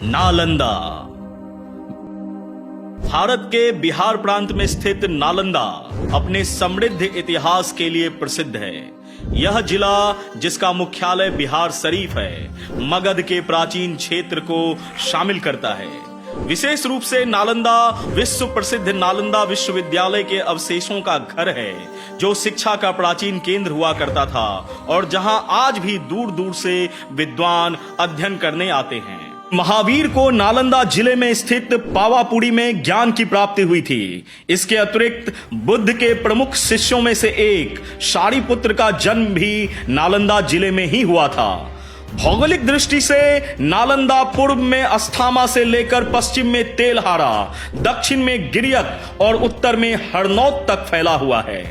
नालंदा। भारत के बिहार प्रांत में स्थित नालंदा अपने समृद्ध इतिहास के लिए प्रसिद्ध है। यह जिला, जिसका मुख्यालय बिहार शरीफ है, मगध के प्राचीन क्षेत्र को शामिल करता है। विशेष रूप से नालंदा विश्व प्रसिद्ध नालंदा विश्वविद्यालय के अवशेषों का घर है, जो शिक्षा का प्राचीन केंद्र हुआ करता था और जहां आज भी दूर दूर से विद्वान अध्ययन करने आते हैं। महावीर को नालंदा जिले में स्थित पावापुरी में ज्ञान की प्राप्ति हुई थी। इसके अतिरिक्त बुद्ध के प्रमुख शिष्यों में से एक शारिपुत्र का जन्म भी नालंदा जिले में ही हुआ था। भौगोलिक दृष्टि से नालंदा पूर्व में अस्थामा से लेकर पश्चिम में तेलहारा, दक्षिण में गिरियक और उत्तर में हरनौत तक फैला हुआ है।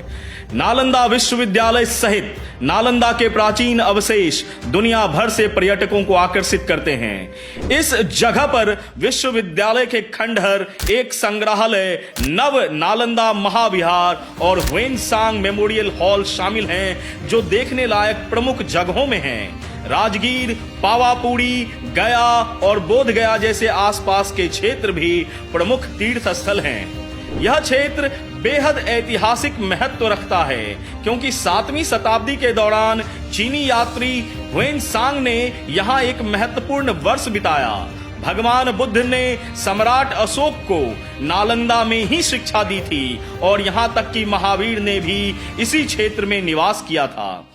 नालंदा विश्वविद्यालय सहित नालंदा के प्राचीन अवशेष दुनिया भर से पर्यटकों को आकर्षित करते हैं। इस जगह पर विश्वविद्यालय के खंडहर, एक संग्रहालय, नव नालंदा महाविहार और ह्वेनसांग मेमोरियल हॉल शामिल हैं, जो देखने लायक प्रमुख जगहों में हैं। राजगीर, पावापुरी, गया और बोध गया जैसे आसपास के क्षेत्र भी प्रमुख तीर्थ स्थल हैं। यह क्षेत्र बेहद ऐतिहासिक महत्व रखता है, क्योंकि 7वीं शताब्दी के दौरान चीनी यात्री ह्वेनसांग ने यहाँ एक महत्वपूर्ण वर्ष बिताया। भगवान बुद्ध ने सम्राट अशोक को नालंदा में ही शिक्षा दी थी और यहाँ तक कि महावीर ने भी इसी क्षेत्र में निवास किया था।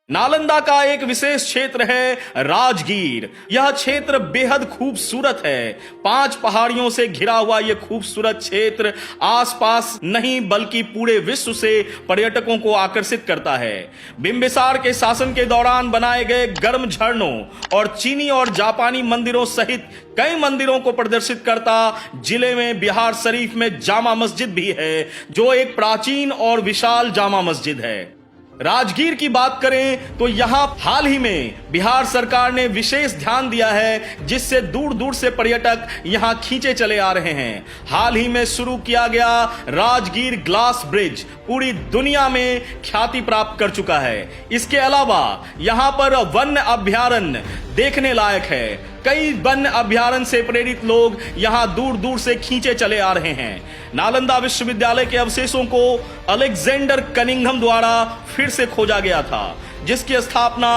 नालंदा का एक विशेष क्षेत्र है राजगीर। यह क्षेत्र बेहद खूबसूरत है। 5 पहाड़ियों से घिरा हुआ यह खूबसूरत क्षेत्र आसपास नहीं बल्कि पूरे विश्व से पर्यटकों को आकर्षित करता है। बिंबिसार के शासन के दौरान बनाए गए गर्म झरनों और चीनी और जापानी मंदिरों सहित कई मंदिरों को प्रदर्शित करता जिले में बिहार शरीफ में जामा मस्जिद भी है, जो एक प्राचीन और विशाल जामा मस्जिद है। राजगीर की बात करें तो यहाँ हाल ही में बिहार सरकार ने विशेष ध्यान दिया है, जिससे दूर दूर से पर्यटक यहाँ खींचे चले आ रहे हैं। हाल ही में शुरू किया गया राजगीर ग्लास ब्रिज पूरी दुनिया में ख्याति प्राप्त कर चुका है। इसके अलावा यहाँ पर वन्य अभ्यारण्य देखने लायक है। कई वन्य अभ्यारण्य से प्रेरित लोग यहाँ दूर दूर से खींचे चले आ रहे हैं। नालंदा विश्वविद्यालय के अवशेषों को अलेक्जेंडर कनिंघम द्वारा फिर से खोजा गया था, जिसकी स्थापना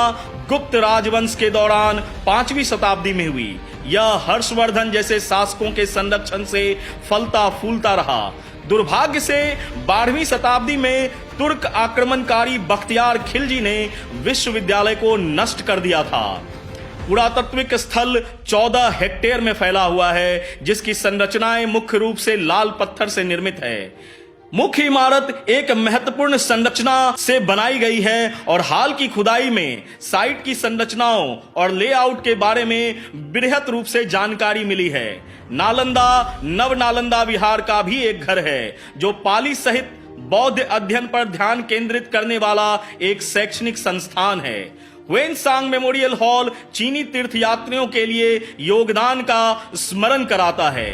गुप्त राजवंश के दौरान 5वीं शताब्दी में हुई। यह हर्षवर्धन जैसे शासकों के संरक्षण से फलता फूलता रहा। दुर्भाग्य से 12वीं शताब्दी में तुर्क आक्रमणकारी बख्तियार खिलजी ने विश्वविद्यालय को नष्ट कर दिया था। पुरातात्विक स्थल 14 हेक्टेयर में फैला हुआ है, जिसकी संरचनाएं मुख्य रूप से लाल पत्थर से निर्मित है। मुख्य इमारत एक महत्वपूर्ण संरचना से बनाई गई है और हाल की खुदाई में साइट की संरचनाओं और लेआउट के बारे में बृहत रूप से जानकारी मिली है। नालंदा नव नालंदा विहार का भी एक घर है, जो पाली सहित बौद्ध अध्ययन पर ध्यान केंद्रित करने वाला एक शैक्षणिक संस्थान है। ह्वेनसांग मेमोरियल हॉल चीनी तीर्थयात्रियों के लिए योगदान का स्मरण कराता है।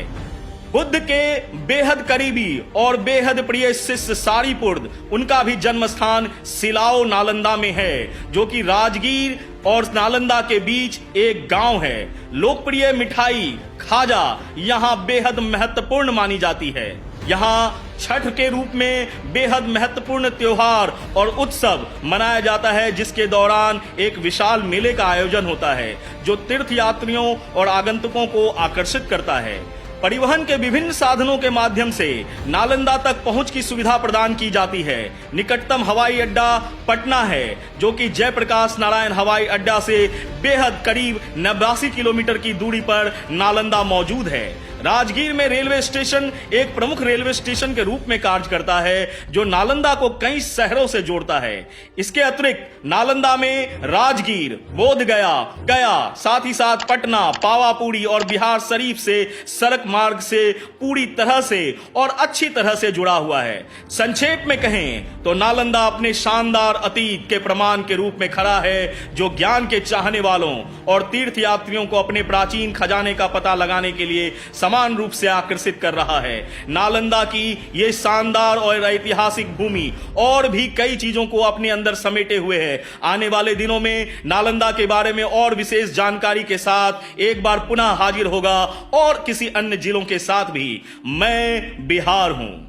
बुद्ध के बेहद करीबी और बेहद प्रिय शिष्य सारिपुत्र, उनका भी जन्म स्थान सिलाओ नालंदा में है, जो कि राजगीर और नालंदा के बीच एक गांव है। लोकप्रिय मिठाई खाजा यहाँ बेहद महत्वपूर्ण मानी जाती है। यहाँ छठ के रूप में बेहद महत्वपूर्ण त्योहार और उत्सव मनाया जाता है, जिसके दौरान एक विशाल मेले का आयोजन होता है, जो तीर्थयात्रियों और आगंतुकों को आकर्षित करता है। परिवहन के विभिन्न साधनों के माध्यम से नालंदा तक पहुंच की सुविधा प्रदान की जाती है। निकटतम हवाई अड्डा पटना है, जो कि जयप्रकाश नारायण हवाई अड्डा से बेहद करीब 89 किलोमीटर की दूरी पर नालंदा मौजूद है। राजगीर में रेलवे स्टेशन एक प्रमुख रेलवे स्टेशन के रूप में कार्य करता है, जो नालंदा को कई शहरों से जोड़ता है। इसके अतिरिक्त नालंदा में राजगीर, बोध गया, साथ ही साथ पटना, पावापुरी और बिहार शरीफ से सड़क मार्ग से पूरी तरह से और अच्छी तरह से जुड़ा हुआ है। संक्षेप में कहें तो नालंदा अपने शानदार अतीत के प्रमाण के रूप में खड़ा है, जो ज्ञान के चाहने वालों और तीर्थयात्रियों को अपने प्राचीन खजाने का पता लगाने के लिए समान रूप से आकर्षित कर रहा है। नालंदा की ये शानदार और ऐतिहासिक भूमि और भी कई चीजों को अपने अंदर समेटे हुए है। आने वाले दिनों में नालंदा के बारे में और विशेष जानकारी के साथ एक बार पुनः हाजिर होगा और किसी अन्य जिलों के साथ भी। मैं बिहार हूं।